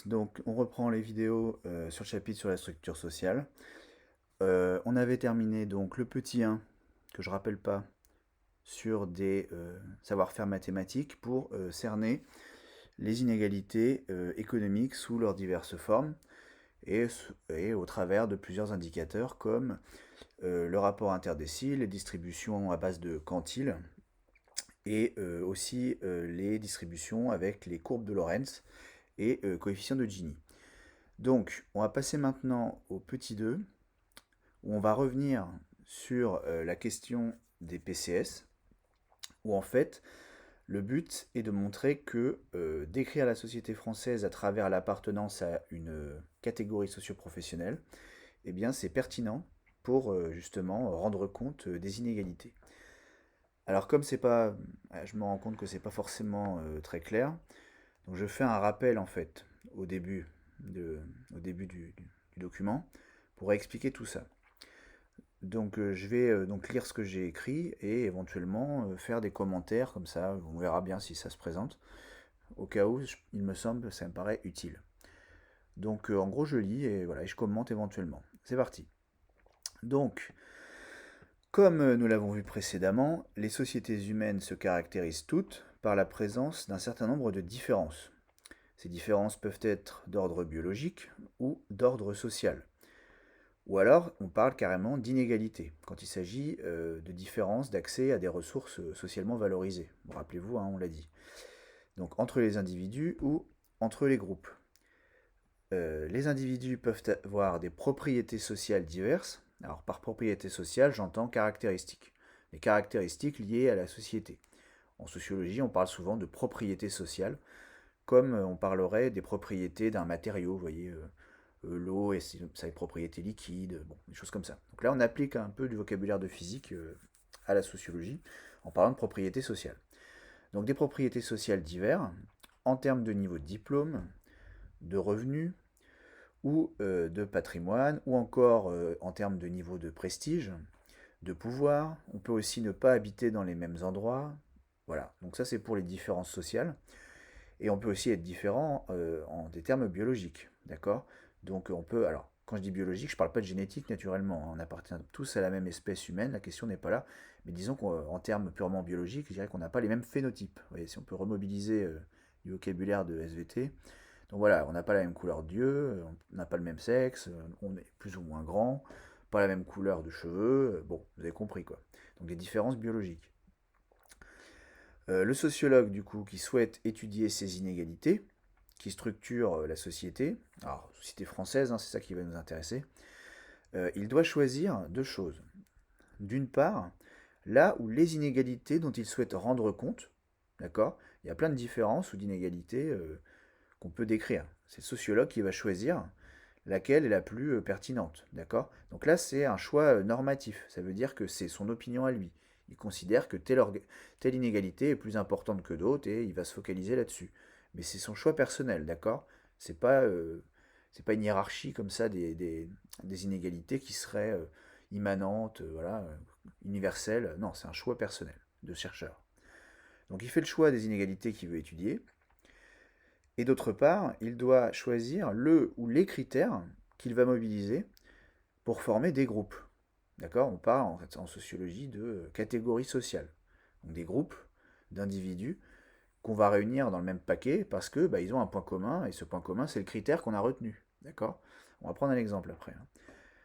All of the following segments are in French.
Donc, on reprend les vidéos sur le chapitre sur la structure sociale. On avait terminé donc le petit 1, que je rappelle pas, sur des savoir-faire mathématiques pour cerner les inégalités économiques sous leurs diverses formes et au travers de plusieurs indicateurs comme le rapport interdécile, les distributions à base de quantiles et aussi les distributions avec les courbes de Lorentz et coefficient de Gini. Donc, on va passer maintenant au petit 2, où on va revenir sur la question des PCS, où en fait, le but est de montrer que décrire la société française à travers l'appartenance à une catégorie socio-professionnelle, eh bien, c'est pertinent pour justement rendre compte des inégalités. Alors comme c'est pas, je me rends compte que c'est pas forcément très clair, donc je fais un rappel en fait au début, de, au début du document pour expliquer tout ça. Donc je vais donc lire ce que j'ai écrit et éventuellement faire des commentaires comme ça, on verra bien si ça se présente. Au cas où, il me semble, ça me paraît utile. Donc en gros je lis et voilà, et je commente éventuellement. C'est parti. Donc, comme nous l'avons vu précédemment, les sociétés humaines se caractérisent toutes par la présence d'un certain nombre de différences. Ces différences peuvent être d'ordre biologique ou d'ordre social. Ou alors, on parle carrément d'inégalité, quand il s'agit de différences d'accès à des ressources socialement valorisées. Bon, rappelez-vous, hein, on l'a dit. Donc entre les individus ou entre les groupes. Les individus peuvent avoir des propriétés sociales diverses. Alors par propriété sociale, j'entends caractéristiques. Les caractéristiques liées à la société. En sociologie, on parle souvent de propriétés sociales, comme on parlerait des propriétés d'un matériau, vous voyez, l'eau et sa propriété liquide, bon, des choses comme ça. Donc là, on applique un peu du vocabulaire de physique à la sociologie en parlant de propriétés sociales. Donc des propriétés sociales diverses en termes de niveau de diplôme, de revenus ou de patrimoine, ou encore en termes de niveau de prestige, de pouvoir. On peut aussi ne pas habiter dans les mêmes endroits. Voilà, donc ça c'est pour les différences sociales. Et on peut aussi être différent en des termes biologiques, d'accord? Donc on peut, alors quand je dis biologique, je ne parle pas de génétique naturellement, hein. On appartient tous à la même espèce humaine, la question n'est pas là, mais disons qu'en termes purement biologiques, je dirais qu'on n'a pas les mêmes phénotypes. Vous voyez, si on peut remobiliser du vocabulaire de SVT, donc voilà, on n'a pas la même couleur d'yeux, on n'a pas le même sexe, on est plus ou moins grand, pas la même couleur de cheveux, bon, vous avez compris quoi. Donc des différences biologiques. Le sociologue, du coup, qui souhaite étudier ces inégalités, qui structurent la société, alors société française, hein, c'est ça qui va nous intéresser, il doit choisir deux choses. D'une part, là où les inégalités dont il souhaite rendre compte, d'accord, il y a plein de différences ou d'inégalités qu'on peut décrire. C'est le sociologue qui va choisir laquelle est la plus pertinente, d'accord. Donc là, c'est un choix normatif, ça veut dire que c'est son opinion à lui. Il considère que telle inégalité est plus importante que d'autres et il va se focaliser là-dessus. Mais c'est son choix personnel, d'accord. C'est pas une hiérarchie comme ça des inégalités qui seraient immanentes, voilà, universelles. Non, c'est un choix personnel de chercheur. Donc il fait le choix des inégalités qu'il veut étudier, et d'autre part, il doit choisir le ou les critères qu'il va mobiliser pour former des groupes. D'accord. On parle en sociologie de catégories sociales. Donc des groupes d'individus qu'on va réunir dans le même paquet parce que ils ont un point commun, et ce point commun, c'est le critère qu'on a retenu. D'accord. On va prendre un exemple après, hein.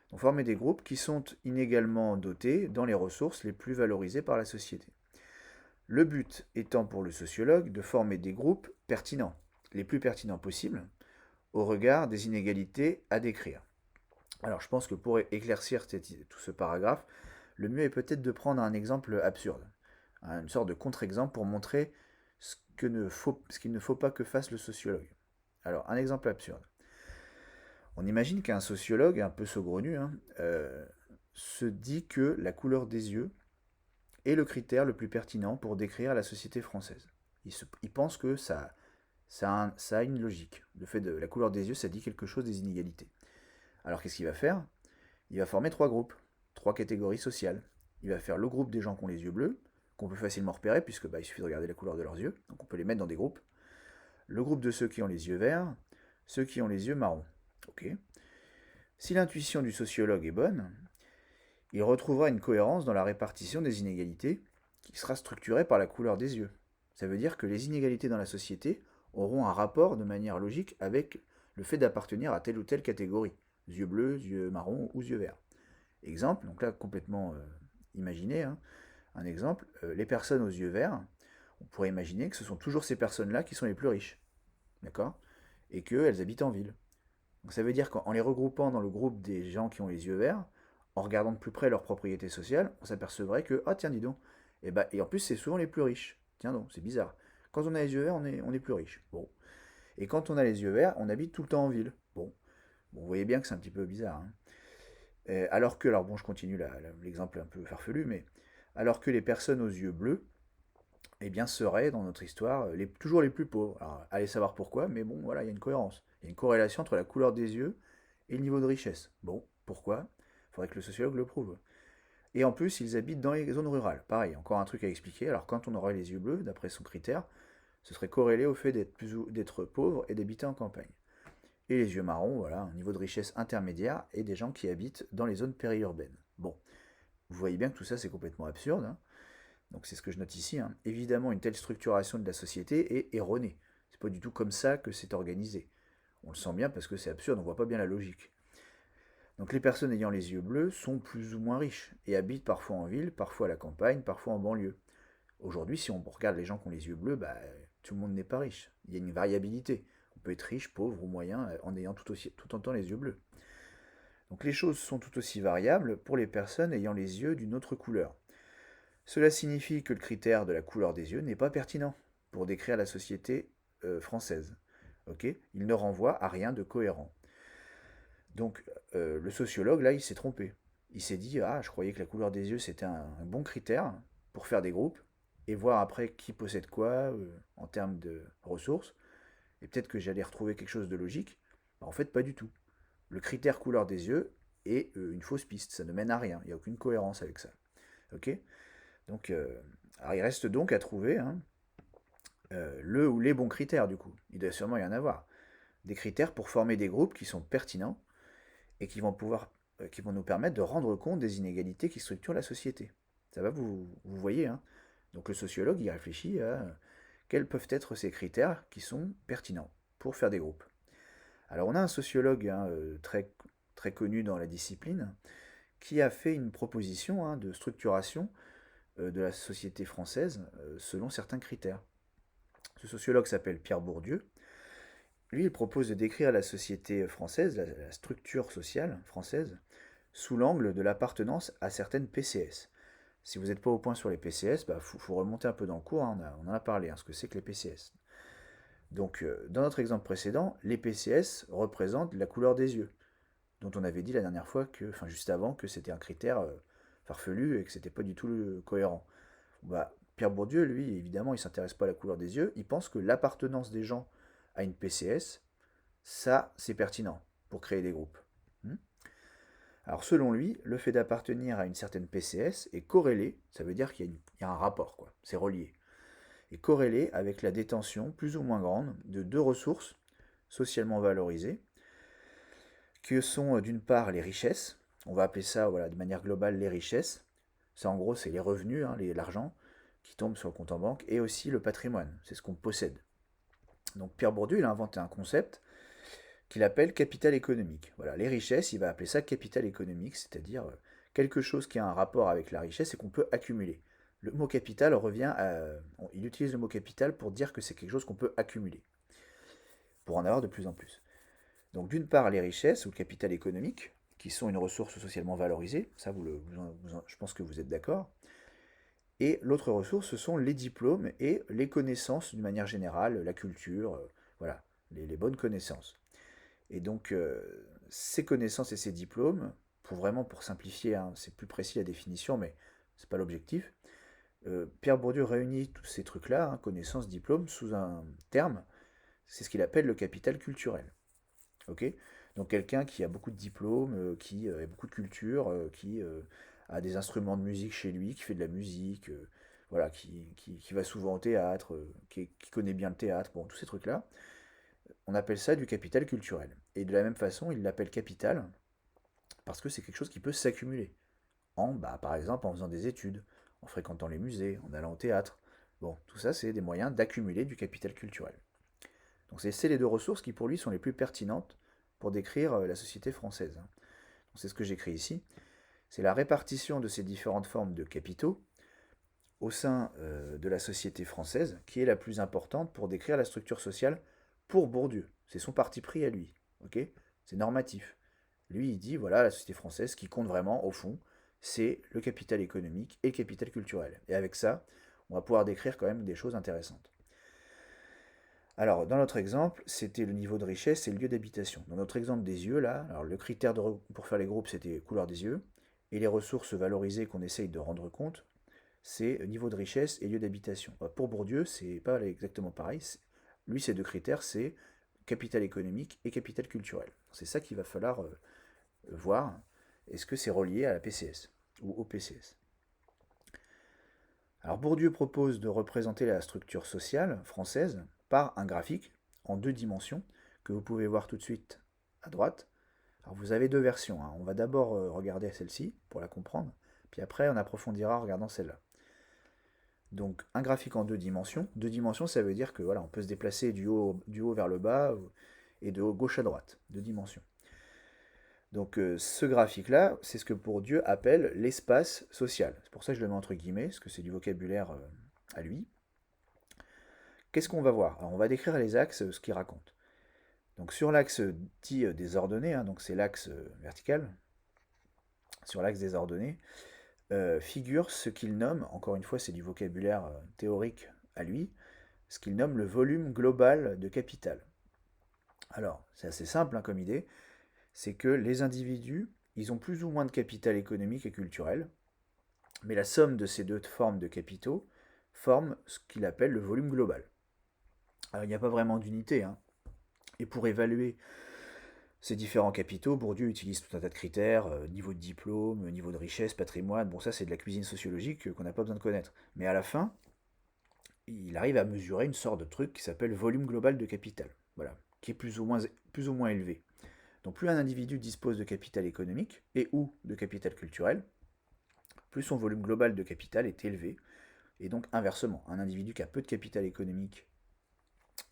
Donc former des groupes qui sont inégalement dotés dans les ressources les plus valorisées par la société. Le but étant pour le sociologue de former des groupes pertinents, les plus pertinents possibles, au regard des inégalités à décrire. Alors je pense que pour éclaircir tout ce paragraphe, le mieux est peut-être de prendre un exemple absurde, hein, une sorte de contre-exemple pour montrer ce qu'il ne faut pas que fasse le sociologue. Alors un exemple absurde. On imagine qu'un sociologue, un peu saugrenu, hein, se dit que la couleur des yeux est le critère le plus pertinent pour décrire la société française. Il pense que ça a une logique. Le fait de la couleur des yeux, ça dit quelque chose des inégalités. Alors qu'est-ce qu'il va faire? Il va former trois groupes, trois catégories sociales. Il va faire le groupe des gens qui ont les yeux bleus, qu'on peut facilement repérer, puisque il suffit de regarder la couleur de leurs yeux, donc on peut les mettre dans des groupes. Le groupe de ceux qui ont les yeux verts, ceux qui ont les yeux marrons. Ok. Si l'intuition du sociologue est bonne, il retrouvera une cohérence dans la répartition des inégalités qui sera structurée par la couleur des yeux. Ça veut dire que les inégalités dans la société auront un rapport de manière logique avec le fait d'appartenir à telle ou telle catégorie. Yeux bleus, yeux marrons ou yeux verts. Exemple, donc là complètement imaginé, hein, un exemple, les personnes aux yeux verts, on pourrait imaginer que ce sont toujours ces personnes-là qui sont les plus riches, d'accord? Et qu'elles habitent en ville. Donc ça veut dire qu'en les regroupant dans le groupe des gens qui ont les yeux verts, en regardant de plus près leur propriété sociale, on s'apercevrait que, ah tiens, dis donc, et en plus c'est souvent les plus riches. Tiens donc, c'est bizarre. Quand on a les yeux verts, on est plus riche. Bon. Et quand on a les yeux verts, on habite tout le temps en ville. Bon, vous voyez bien que c'est un petit peu bizarre, hein. Alors que, alors bon, je continue l'exemple un peu farfelu, mais alors que les personnes aux yeux bleus, eh bien, seraient, dans notre histoire, toujours les plus pauvres. Alors, allez savoir pourquoi, mais bon, voilà, il y a une cohérence. Il y a une corrélation entre la couleur des yeux et le niveau de richesse. Bon, pourquoi? Il faudrait que le sociologue le prouve. Et en plus, ils habitent dans les zones rurales. Pareil, encore un truc à expliquer. Alors, quand on aurait les yeux bleus, d'après son critère, ce serait corrélé au fait d'être pauvre et d'habiter en campagne. Et les yeux marrons, voilà, un niveau de richesse intermédiaire et des gens qui habitent dans les zones périurbaines. Bon, vous voyez bien que tout ça c'est complètement absurde, hein. Donc c'est ce que je note ici, hein. Évidemment, une telle structuration de la société est erronée. C'est pas du tout comme ça que c'est organisé. On le sent bien parce que c'est absurde, on voit pas bien la logique. Donc les personnes ayant les yeux bleus sont plus ou moins riches et habitent parfois en ville, parfois à la campagne, parfois en banlieue. Aujourd'hui, si on regarde les gens qui ont les yeux bleus, bah, tout le monde n'est pas riche. Il y a une variabilité. On peut être riche, pauvre ou moyen en ayant tout autant les yeux bleus. Donc les choses sont tout aussi variables pour les personnes ayant les yeux d'une autre couleur. Cela signifie que le critère de la couleur des yeux n'est pas pertinent pour décrire la société française. Okay, il ne renvoie à rien de cohérent. Donc le sociologue, là, il s'est trompé. Il s'est dit, ah, je croyais que la couleur des yeux, c'était un bon critère pour faire des groupes et voir après qui possède quoi en termes de ressources. Et peut-être que j'allais retrouver quelque chose de logique. En fait, pas du tout. Le critère couleur des yeux est une fausse piste. Ça ne mène à rien. Il n'y a aucune cohérence avec ça. Ok. Donc, alors il reste donc à trouver, hein, le ou les bons critères, du coup. Il doit sûrement y en avoir. Des critères pour former des groupes qui sont pertinents et qui vont nous permettre de rendre compte des inégalités qui structurent la société. Ça va, vous voyez, hein. Donc le sociologue, il réfléchit à quels peuvent être ces critères qui sont pertinents pour faire des groupes. Alors on a un sociologue, hein, très, très connu dans la discipline qui a fait une proposition, hein, de structuration de la société française selon certains critères. Ce sociologue s'appelle Pierre Bourdieu. Lui, il propose de décrire la société française, la structure sociale française, sous l'angle de l'appartenance à certaines PCS. Si vous n'êtes pas au point sur les PCS, bah, faut remonter un peu dans le cours, hein, on en a parlé, hein, ce que c'est que les PCS. Donc, dans notre exemple précédent, les PCS représentent la couleur des yeux, dont on avait dit la dernière fois, enfin juste avant, que c'était un critère farfelu et que c'était pas du tout cohérent. Bah, Pierre Bourdieu, lui, évidemment, il s'intéresse pas à la couleur des yeux, il pense que l'appartenance des gens à une PCS, ça, c'est pertinent pour créer des groupes. Hmm. Alors selon lui, le fait d'appartenir à une certaine PCS est corrélé, ça veut dire qu'il y a un rapport, quoi, c'est relié, est corrélé avec la détention plus ou moins grande de deux ressources socialement valorisées, que sont d'une part les richesses, on va appeler ça, voilà, de manière globale les richesses, ça en gros c'est les revenus, hein, l'argent qui tombe sur le compte en banque, et aussi le patrimoine, c'est ce qu'on possède. Donc Pierre Bourdieu, il a inventé un concept qu'il appelle capital économique. Voilà, les richesses, il va appeler ça capital économique, c'est-à-dire quelque chose qui a un rapport avec la richesse et qu'on peut accumuler. Le mot capital revient à... il utilise le mot capital pour dire que c'est quelque chose qu'on peut accumuler, pour en avoir de plus en plus. Donc d'une part, les richesses ou le capital économique, qui sont une ressource socialement valorisée, ça je pense que vous êtes d'accord. Et l'autre ressource, ce sont les diplômes et les connaissances d'une manière générale, la culture, voilà, les bonnes connaissances. Et donc, ces connaissances et ces diplômes, pour simplifier, hein, c'est plus précis la définition, mais c'est pas l'objectif. Pierre Bourdieu réunit tous ces trucs-là, hein, connaissances, diplômes, sous un terme, c'est ce qu'il appelle le capital culturel. Ok. Donc quelqu'un qui a beaucoup de diplômes, qui a beaucoup de culture, qui a des instruments de musique chez lui, qui fait de la musique, voilà, qui va souvent au théâtre, qui connaît bien le théâtre, bon, tous ces trucs-là. on appelle ça du capital culturel. Et de la même façon, il l'appelle capital parce que c'est quelque chose qui peut s'accumuler. Par exemple, en faisant des études, en fréquentant les musées, en allant au théâtre. Bon, tout ça, c'est des moyens d'accumuler du capital culturel. Donc c'est les deux ressources qui pour lui sont les plus pertinentes pour décrire la société française. Donc c'est ce que j'écris ici. C'est la répartition de ces différentes formes de capitaux au sein de la société française qui est la plus importante pour décrire la structure sociale pour Bourdieu. C'est son parti pris à lui. Ok, c'est normatif. Lui, il dit, voilà, la société française, ce qui compte vraiment, au fond, c'est le capital économique et le capital culturel. Et avec ça, on va pouvoir décrire quand même des choses intéressantes. Alors, dans notre exemple, c'était le niveau de richesse et le lieu d'habitation. Dans notre exemple des yeux, là, alors le critère pour faire les groupes, c'était couleur des yeux. Et les ressources valorisées qu'on essaye de rendre compte, c'est niveau de richesse et lieu d'habitation. Pour Bourdieu, c'est pas exactement pareil. Lui, ces deux critères, c'est capital économique et capital culturel. C'est ça qu'il va falloir voir. Est-ce que c'est relié à la PCS ou au PCS? Alors Bourdieu propose de représenter la structure sociale française par un graphique en 2 dimensions que vous pouvez voir tout de suite à droite. Alors vous avez 2 versions. On va d'abord regarder celle-ci pour la comprendre, puis après on approfondira en regardant celle-là. Donc un graphique en 2 dimensions. 2 dimensions, ça veut dire que voilà, on peut se déplacer du haut vers le bas et de gauche à droite. 2 dimensions. Donc ce graphique-là, c'est ce que Bourdieu appelle l'espace social. C'est pour ça que je le mets entre guillemets, parce que c'est du vocabulaire à lui. Qu'est-ce qu'on va voir? Alors on va décrire les axes, ce qu'il raconte. Donc sur l'axe dit des ordonnées, donc c'est l'axe vertical, sur l'axe des ordonnées, figure ce qu'il nomme, encore une fois c'est du vocabulaire théorique à lui, ce qu'il nomme le volume global de capital. Alors c'est assez simple comme idée, c'est que les individus, ils ont plus ou moins de capital économique et culturel, mais la somme de ces deux formes de capitaux forme ce qu'il appelle le volume global. Alors il n'y a pas vraiment d'unité, et pour évaluer ces différents capitaux, Bourdieu utilise tout un tas de critères, niveau de diplôme, niveau de richesse, patrimoine, bon ça c'est de la cuisine sociologique qu'on n'a pas besoin de connaître. Mais à la fin, il arrive à mesurer une sorte de truc qui s'appelle volume global de capital, voilà, qui est plus ou moins élevé. Donc plus un individu dispose de capital économique et ou de capital culturel, plus son volume global de capital est élevé. Et donc inversement, un individu qui a peu de capital économique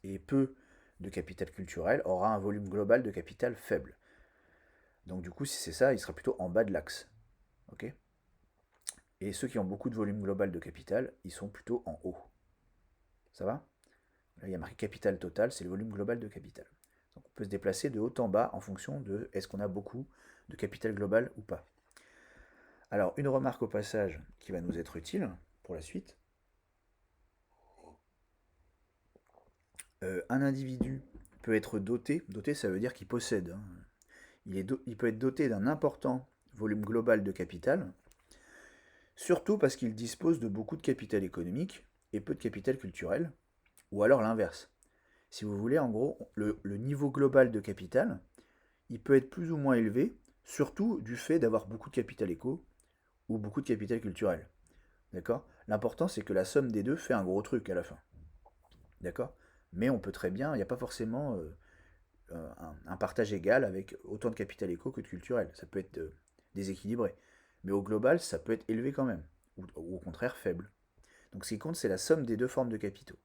et peu de capital culturel aura un volume global de capital faible. Donc du coup, si c'est ça, il sera plutôt en bas de l'axe. Ok. Et ceux qui ont beaucoup de volume global de capital, ils sont plutôt en haut. Ça va? Là, il y a marqué capital total, c'est le volume global de capital. Donc on peut se déplacer de haut en bas en fonction de est-ce qu'on a beaucoup de capital global ou pas. Alors, une remarque au passage qui va nous être utile pour la suite. Un individu peut être doté ça veut dire qu'il possède, il peut être doté d'un important volume global de capital, surtout parce qu'il dispose de beaucoup de capital économique et peu de capital culturel, ou alors l'inverse. Si vous voulez, en gros, le niveau global de capital, il peut être plus ou moins élevé, surtout du fait d'avoir beaucoup de capital éco ou beaucoup de capital culturel. D'accord? L'important, c'est que la somme des deux fait un gros truc à la fin. D'accord? Mais on peut très bien, il n'y a pas forcément un partage égal avec autant de capital éco que de culturel. Ça peut être déséquilibré. Mais au global, ça peut être élevé quand même, ou au contraire faible. Donc ce qui compte, c'est la somme des deux formes de capitaux.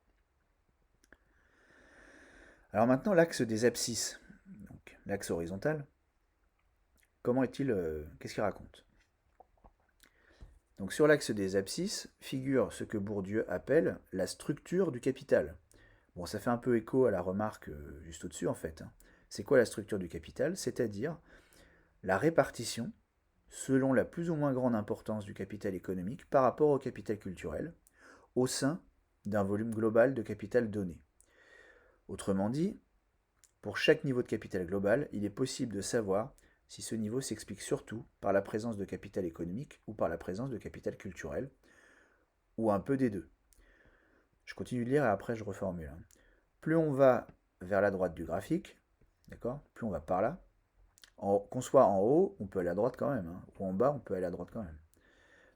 Alors maintenant, l'axe des abscisses, donc l'axe horizontal, comment est-il, qu'est-ce qu'il raconte? Donc sur l'axe des abscisses figure ce que Bourdieu appelle la structure du capital. Bon, ça fait un peu écho à la remarque juste au-dessus en fait. C'est quoi la structure du capital? C'est-à-dire la répartition, selon la plus ou moins grande importance du capital économique par rapport au capital culturel, au sein d'un volume global de capital donné. Autrement dit, pour chaque niveau de capital global, il est possible de savoir si ce niveau s'explique surtout par la présence de capital économique ou par la présence de capital culturel, ou un peu des deux. Je continue de lire et après je reformule. Plus on va vers la droite du graphique, d'accord, plus on va par là, qu'on soit en haut, on peut aller à droite quand même, ou en bas, on peut aller à droite quand même.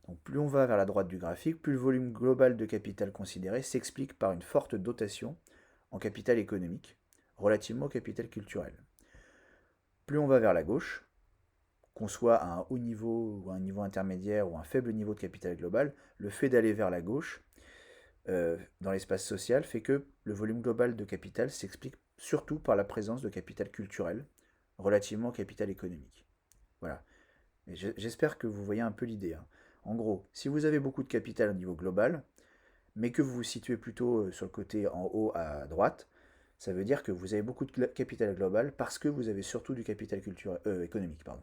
Donc plus on va vers la droite du graphique, plus le volume global de capital considéré s'explique par une forte dotation en capital économique, relativement au capital culturel. Plus on va vers la gauche, qu'on soit à un haut niveau ou à un niveau intermédiaire ou un faible niveau de capital global, le fait d'aller vers la gauche dans l'espace social fait que le volume global de capital s'explique surtout par la présence de capital culturel relativement au capital économique. Voilà. J'espère que vous voyez un peu l'idée, hein. En gros, si vous avez beaucoup de capital au niveau global, mais que vous vous situez plutôt sur le côté en haut à droite, ça veut dire que vous avez beaucoup de capital global parce que vous avez surtout du capital économique, pardon.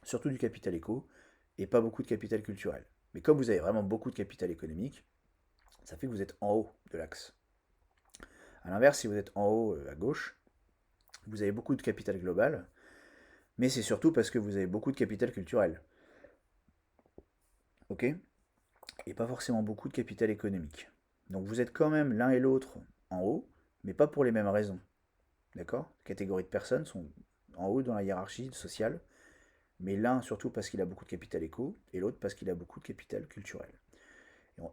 Surtout du capital éco et pas beaucoup de capital culturel. Mais comme vous avez vraiment beaucoup de capital économique, ça fait que vous êtes en haut de l'axe. A l'inverse, si vous êtes en haut à gauche, vous avez beaucoup de capital global, mais c'est surtout parce que vous avez beaucoup de capital culturel. Ok? Et pas forcément beaucoup de capital économique. Donc vous êtes quand même l'un et l'autre en haut, mais pas pour les mêmes raisons. D'accord? Catégories de personnes sont en haut dans la hiérarchie sociale, mais l'un surtout parce qu'il a beaucoup de capital éco, et l'autre parce qu'il a beaucoup de capital culturel.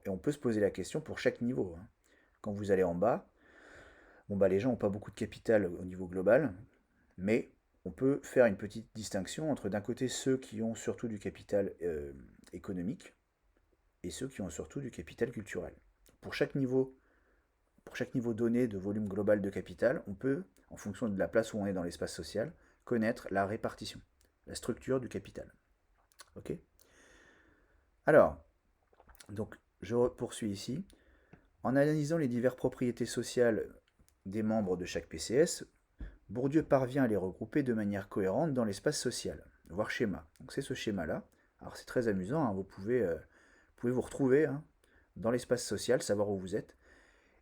Et on peut se poser la question pour chaque niveau, hein. Quand vous allez en bas, bon bah les gens n'ont pas beaucoup de capital au niveau global, mais on peut faire une petite distinction entre d'un côté ceux qui ont surtout du capital économique et ceux qui ont surtout du capital culturel. Pour chaque niveau donné de volume global de capital, on peut, en fonction de la place où on est dans l'espace social, connaître la répartition, la structure du capital. Ok? Alors, donc je poursuis ici. En analysant les diverses propriétés sociales des membres de chaque PCS, Bourdieu parvient à les regrouper de manière cohérente dans l'espace social, voire schéma. Donc c'est ce schéma-là. Alors c'est très amusant, hein, vous pouvez vous retrouver, hein, dans l'espace social, savoir où vous êtes.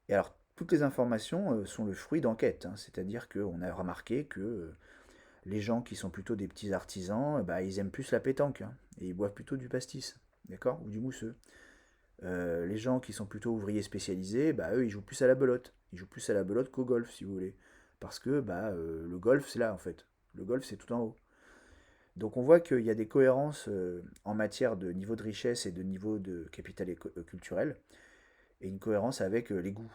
Et alors toutes les informations sont le fruit d'enquêtes, hein, c'est-à-dire qu'on a remarqué que les gens qui sont plutôt des petits artisans, bah, ils aiment plus la pétanque, hein, et ils boivent plutôt du pastis, d'accord, ou du mousseux. Les gens qui sont plutôt ouvriers spécialisés, bah, eux, ils jouent plus à la belote. Ils jouent plus à la belote qu'au golf, si vous voulez. Parce que bah, le golf, c'est là, en fait. Le golf, c'est tout en haut. Donc on voit qu'il y a des cohérences en matière de niveau de richesse et de niveau de capital culturel, et une cohérence avec les goûts.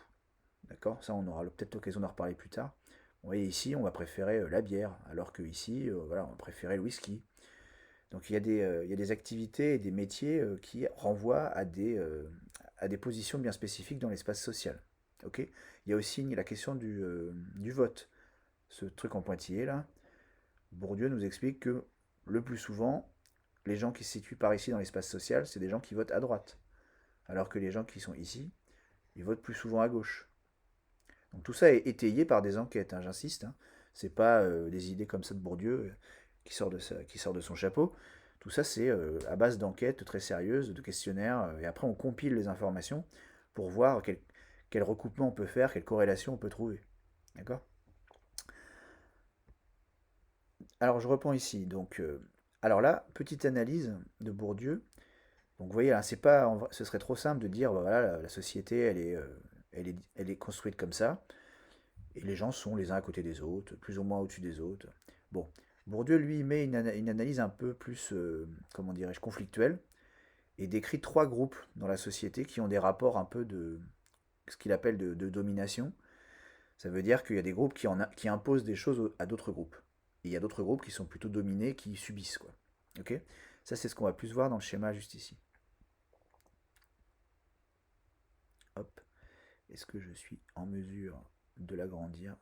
D'accord? Ça, on aura peut-être l'occasion d'en reparler plus tard. Vous voyez, ici, on va préférer la bière, alors que ici, voilà, on va préférer le whisky. Donc il y a des activités et des métiers qui renvoient à des positions bien spécifiques dans l'espace social. Ok. Il y a aussi la question du vote. Ce truc en pointillé là, Bourdieu nous explique que le plus souvent, les gens qui se situent par ici dans l'espace social, c'est des gens qui votent à droite. Alors que les gens qui sont ici, ils votent plus souvent à gauche. Donc tout ça est étayé par des enquêtes, hein, j'insiste, hein. C'est pas des idées comme ça de Bourdieu qui sort de son chapeau. Tout ça, c'est à base d'enquêtes très sérieuses, de questionnaires, et après on compile les informations pour voir quel recoupement on peut faire, quelle corrélation on peut trouver. D'accord? Alors je reprends ici. Donc, alors là, petite analyse de Bourdieu. Donc vous voyez, là, c'est pas, ce serait trop simple de dire, bah, voilà, la société, elle est construite comme ça. Et les gens sont les uns à côté des autres, plus ou moins au-dessus des autres. Bon, Bourdieu, lui, met une analyse un peu plus, comment dirais-je, conflictuelle, et décrit trois groupes dans la société qui ont des rapports un peu de ce qu'il appelle de domination. Ça veut dire qu'il y a des groupes qui imposent des choses à d'autres groupes. Et il y a d'autres groupes qui sont plutôt dominés, qui subissent, quoi. Ok? Ça, c'est ce qu'on va plus voir dans le schéma juste ici. Hop. Est-ce que je suis en mesure de l'agrandir?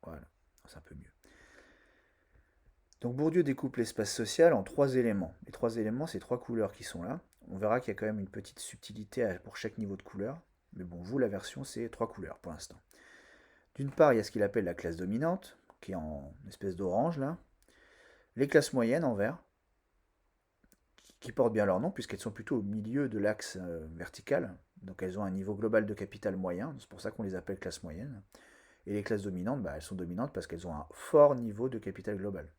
Voilà, c'est un peu mieux. Donc Bourdieu découpe l'espace social en trois éléments. Les trois éléments, c'est trois couleurs qui sont là. On verra qu'il y a quand même une petite subtilité pour chaque niveau de couleur. Mais bon, vous, la version, c'est trois couleurs pour l'instant. D'une part, il y a ce qu'il appelle la classe dominante, qui est en espèce d'orange là. Les classes moyennes en vert, qui portent bien leur nom, puisqu'elles sont plutôt au milieu de l'axe vertical. Donc elles ont un niveau global de capital moyen, c'est pour ça qu'on les appelle classes moyennes. Et les classes dominantes, bah, elles sont dominantes parce qu'elles ont un fort niveau de capital global.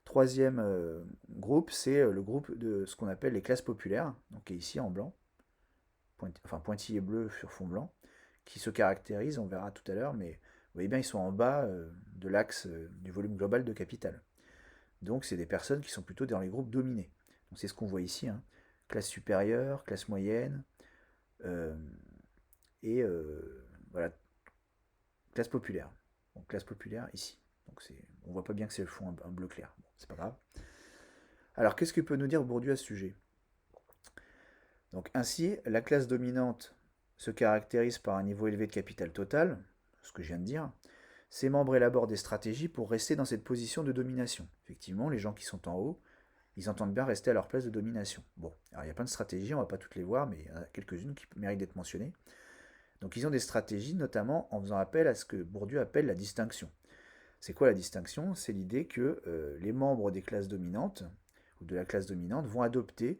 Troisième groupe, c'est le groupe de ce qu'on appelle les classes populaires, donc qui est ici en blanc, pointillé bleu sur fond blanc, qui se caractérisent, on verra tout à l'heure, mais vous voyez bien, ils sont en bas de l'axe du volume global de capital. Donc c'est des personnes qui sont plutôt dans les groupes dominés. Donc c'est ce qu'on voit ici, hein. Classe supérieure, classe moyenne, euh, et voilà, classe populaire. Donc classe populaire ici. Donc on voit pas bien que c'est le fond un bleu clair. Bon, c'est pas grave. Alors qu'est-ce que peut nous dire Bourdieu à ce sujet? Donc ainsi, la classe dominante se caractérise par un niveau élevé de capital total, ce que je viens de dire. Ses membres élaborent des stratégies pour rester dans cette position de domination. Effectivement, les gens qui sont en haut, ils entendent bien rester à leur place de domination. Bon, alors il y a plein de stratégies, on va pas toutes les voir, mais il y en a quelques-unes qui méritent d'être mentionnées. Donc ils ont des stratégies, notamment en faisant appel à ce que Bourdieu appelle la distinction. C'est quoi la distinction? C'est l'idée que les membres des classes dominantes, ou de la classe dominante, vont adopter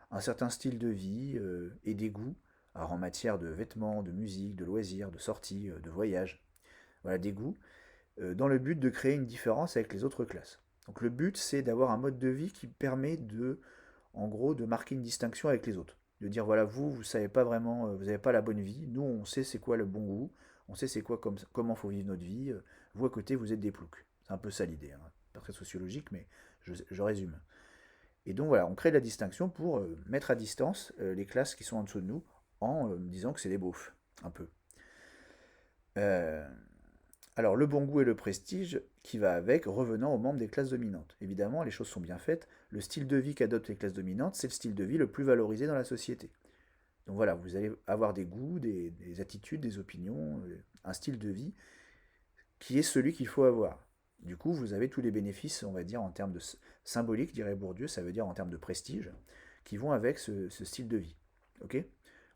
un certain style de vie et des goûts, alors en matière de vêtements, de musique, de loisirs, de sorties, de voyages. Voilà, des goûts, dans le but de créer une différence avec les autres classes. Donc le but, c'est d'avoir un mode de vie qui permet de, en gros, de marquer une distinction avec les autres. De dire, voilà, vous savez pas vraiment, vous n'avez pas la bonne vie, nous, on sait c'est quoi le bon goût, on sait c'est quoi comment faut vivre notre vie, vous à côté, vous êtes des ploucs. C'est un peu ça l'idée, hein. Pas très sociologique, mais je résume. Et donc voilà, on crée de la distinction pour mettre à distance les classes qui sont en dessous de nous en disant que c'est des beaufs, un peu. Euh, alors le bon goût et le prestige qui va avec, revenant aux membres des classes dominantes. Évidemment, les choses sont bien faites. Le style de vie qu'adoptent les classes dominantes, c'est le style de vie le plus valorisé dans la société. Donc voilà, vous allez avoir des goûts, des attitudes, des opinions, un style de vie qui est celui qu'il faut avoir. Du coup, vous avez tous les bénéfices, on va dire, en termes de symbolique, dirait Bourdieu, ça veut dire en termes de prestige, qui vont avec ce style de vie. Ok?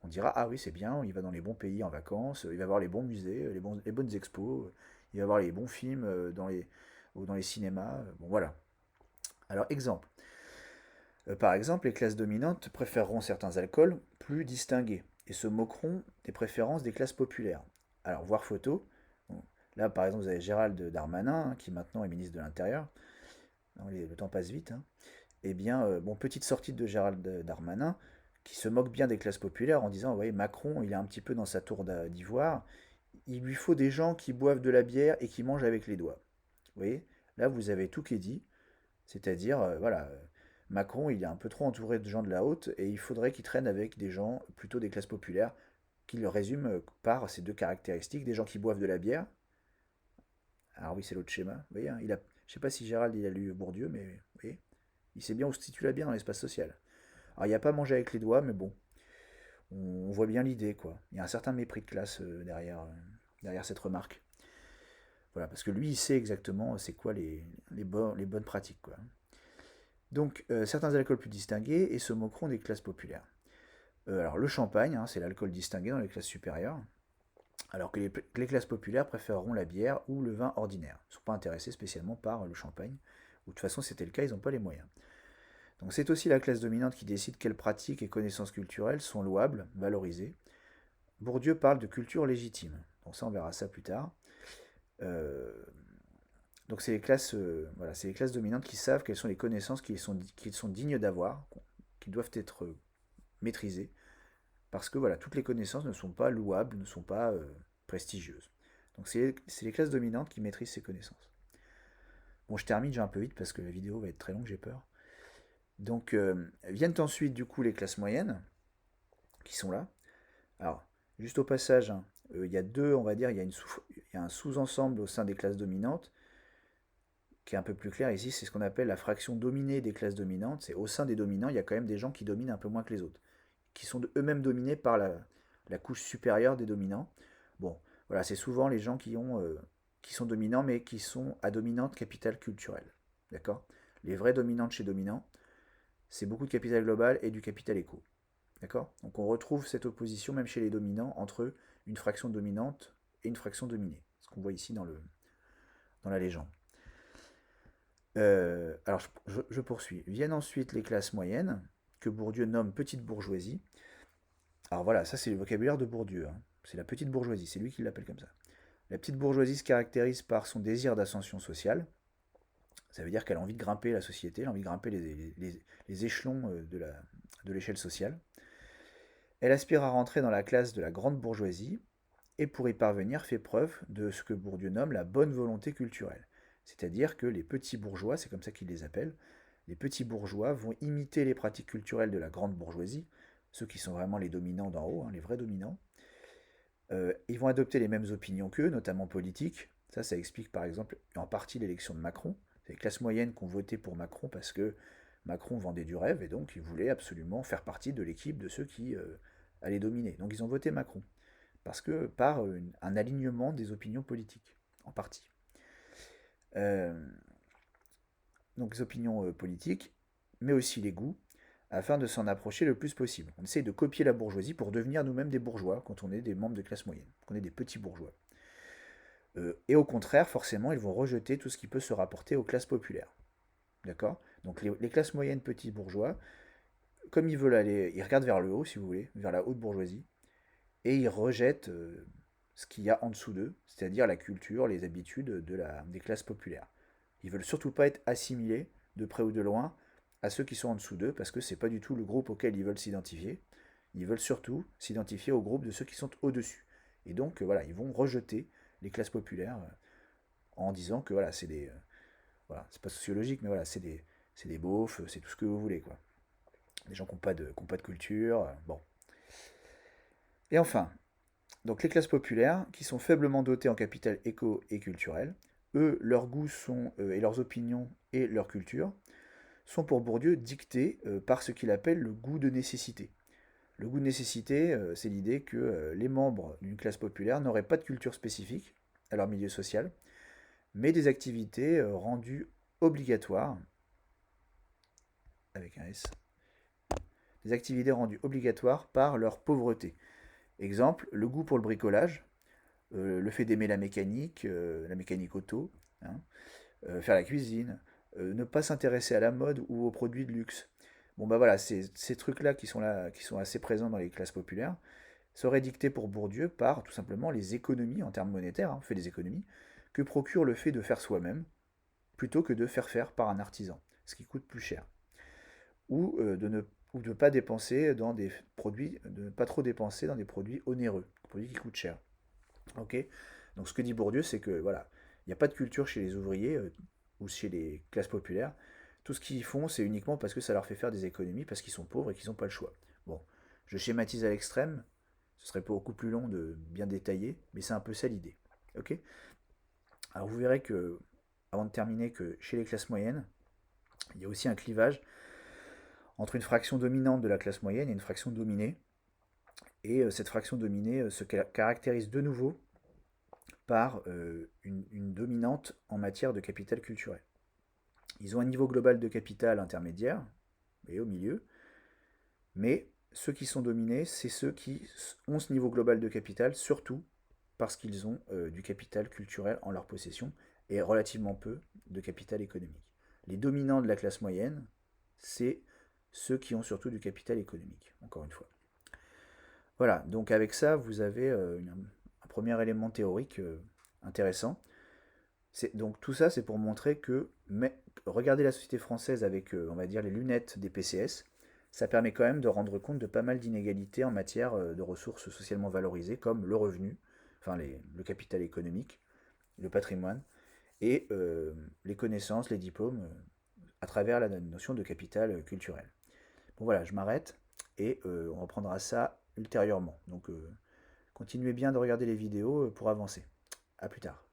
On dira, ah oui, c'est bien, il va dans les bons pays en vacances, il va voir les bons musées, les bonnes expos, il va voir les bons films dans les cinémas. Bon, voilà. Alors, exemple. Par exemple, les classes dominantes préféreront certains alcools plus distingués et se moqueront des préférences des classes populaires. Alors, voir photo. Bon, là, par exemple, vous avez Gérald Darmanin, hein, qui maintenant est ministre de l'Intérieur. Le temps passe vite, hein. Eh bien, bon, petite sortie de Gérald Darmanin, qui se moque bien des classes populaires en disant, vous voyez, Macron, il est un petit peu dans sa tour d'ivoire, il lui faut des gens qui boivent de la bière et qui mangent avec les doigts. Vous voyez, là, vous avez tout qui est dit, c'est-à-dire, voilà, Macron, il est un peu trop entouré de gens de la haute, et il faudrait qu'il traîne avec des gens plutôt des classes populaires, qui le résument par ces deux caractéristiques, des gens qui boivent de la bière. Alors oui, c'est l'autre schéma, vous voyez, hein, je sais pas si Gérald il a lu Bourdieu, mais vous voyez, il sait bien où se situe la bière dans l'espace social. Alors il n'y a pas manger avec les doigts, mais bon, on voit bien l'idée, quoi. Il y a un certain mépris de classe derrière cette remarque. Voilà, parce que lui, il sait exactement c'est quoi les bonnes pratiques, quoi. Donc, certains alcools plus distingués et se moqueront des classes populaires. Alors, le champagne, hein, c'est l'alcool distingué dans les classes supérieures, alors que les classes populaires préféreront la bière ou le vin ordinaire. Ils ne sont pas intéressés spécialement par le champagne, ou de toute façon, c'était le cas, ils n'ont pas les moyens. Donc, c'est aussi la classe dominante qui décide quelles pratiques et connaissances culturelles sont louables, valorisées. Bourdieu parle de culture légitime. Donc, ça, on verra ça plus tard. Euh, donc voilà, c'est les classes dominantes qui savent quelles sont les connaissances qu'ils sont dignes d'avoir, qui doivent être maîtrisées, parce que voilà, toutes les connaissances ne sont pas louables, ne sont pas prestigieuses. Donc c'est les classes dominantes qui maîtrisent ces connaissances. Bon, je termine, j'ai un peu vite parce que la vidéo va être très longue, j'ai peur. Donc viennent ensuite du coup les classes moyennes, qui sont là. Alors, juste au passage, hein, il y a deux, on va dire, il y a un sous-ensemble au sein des classes dominantes, qui est un peu plus clair ici, c'est ce qu'on appelle la fraction dominée des classes dominantes. C'est au sein des dominants, il y a quand même des gens qui dominent un peu moins que les autres, qui sont eux-mêmes dominés par la couche supérieure des dominants. Bon, voilà, c'est souvent les gens qui sont dominants, mais qui sont à dominante capital culturel. D'accord? Les vrais dominants de chez dominants, c'est beaucoup de capital global et du capital éco. D'accord? Donc on retrouve cette opposition, même chez les dominants, entre une fraction dominante et une fraction dominée. Ce qu'on voit ici dans la légende. Alors je poursuis. Viennent ensuite les classes moyennes, que Bourdieu nomme petite bourgeoisie. Alors voilà, ça c'est le vocabulaire de Bourdieu, hein. C'est la petite bourgeoisie, c'est lui qui l'appelle comme ça. La petite bourgeoisie se caractérise par son désir d'ascension sociale. Ça veut dire qu'elle a envie de grimper la société, elle a envie de grimper les échelons de l'échelle sociale. Elle aspire à rentrer dans la classe de la grande bourgeoisie et pour y parvenir fait preuve de ce que Bourdieu nomme la bonne volonté culturelle. C'est-à-dire que les petits bourgeois, c'est comme ça qu'il les appelle, les petits bourgeois vont imiter les pratiques culturelles de la grande bourgeoisie, ceux qui sont vraiment les dominants d'en haut, hein, les vrais dominants, Ils vont adopter les mêmes opinions qu'eux, notamment politiques. Ça explique par exemple en partie l'élection de Macron. C'est les classes moyennes qui ont voté pour Macron parce que Macron vendait du rêve et donc ils voulaient absolument faire partie de l'équipe de ceux qui allaient dominer. Donc ils ont voté Macron parce que par un alignement des opinions politiques, en partie. Euh, donc les opinions politiques, mais aussi les goûts, afin de s'en approcher le plus possible. On essaye de copier la bourgeoisie pour devenir nous-mêmes des bourgeois quand on est des membres de classe moyenne, qu'on est des petits bourgeois. Et au contraire, forcément, ils vont rejeter tout ce qui peut se rapporter aux classes populaires. D'accord. Donc les classes moyennes, petits bourgeois, comme ils veulent aller, ils regardent vers le haut, si vous voulez, vers la haute bourgeoisie, et ils rejettent ce qu'il y a en dessous d'eux, c'est-à-dire la culture, les habitudes des classes populaires. Ils veulent surtout pas être assimilés, de près ou de loin, à ceux qui sont en dessous d'eux, parce que c'est pas du tout le groupe auquel ils veulent s'identifier. Ils veulent surtout s'identifier au groupe de ceux qui sont au-dessus. Et donc, voilà, ils vont rejeter les classes populaires en disant que voilà, c'est des. Voilà, c'est pas sociologique, mais voilà, c'est des beaufs, c'est tout ce que vous voulez, quoi. Des gens qui n'ont pas de culture. Bon. Et enfin, donc les classes populaires, qui sont faiblement dotées en capital éco et culturel, eux, leurs goûts sont, et leurs opinions et leur culture sont pour Bourdieu dictés par ce qu'il appelle le goût de nécessité. Le goût de nécessité, c'est l'idée que les membres d'une classe populaire n'auraient pas de culture spécifique à leur milieu social, mais des activités rendues obligatoires, avec un S, des activités rendues obligatoires par leur pauvreté. Exemple, le goût pour le bricolage, le fait d'aimer la mécanique auto, hein, faire la cuisine, ne pas s'intéresser à la mode ou aux produits de luxe. Bon bah voilà, ces trucs-là, qui sont assez présents dans les classes populaires, seraient dictés pour Bourdieu par tout simplement les économies en termes monétaires, hein, on fait des économies, que procure le fait de faire soi-même, plutôt que de faire par un artisan, ce qui coûte plus cher. Ou de ne pas dépenser dans des produits, de ne pas trop dépenser dans des produits onéreux, des produits qui coûtent cher. Ok. Donc ce que dit Bourdieu, c'est que voilà, il n'y a pas de culture chez les ouvriers ou chez les classes populaires. Tout ce qu'ils font, c'est uniquement parce que ça leur fait faire des économies, parce qu'ils sont pauvres et qu'ils n'ont pas le choix. Bon, je schématise à l'extrême, ce serait beaucoup plus long de bien détailler, mais c'est un peu ça l'idée. Ok. Alors vous verrez que, avant de terminer, que chez les classes moyennes, il y a aussi un clivage entre une fraction dominante de la classe moyenne et une fraction dominée. Et cette fraction dominée se caractérise de nouveau par une dominante en matière de capital culturel. Ils ont un niveau global de capital intermédiaire, et au milieu, mais ceux qui sont dominés, c'est ceux qui ont ce niveau global de capital, surtout parce qu'ils ont du capital culturel en leur possession et relativement peu de capital économique. Les dominants de la classe moyenne, c'est ceux qui ont surtout du capital économique, encore une fois. Voilà, donc avec ça, vous avez un premier élément théorique intéressant. Donc tout ça, c'est pour montrer que regarder la société française avec, on va dire, les lunettes des PCS, ça permet quand même de rendre compte de pas mal d'inégalités en matière de ressources socialement valorisées, comme le revenu, enfin le capital économique, le patrimoine, et les connaissances, les diplômes, à travers la notion de capital culturel. Bon voilà, je m'arrête, et on reprendra ça ultérieurement. Donc continuez bien de regarder les vidéos pour avancer. A plus tard.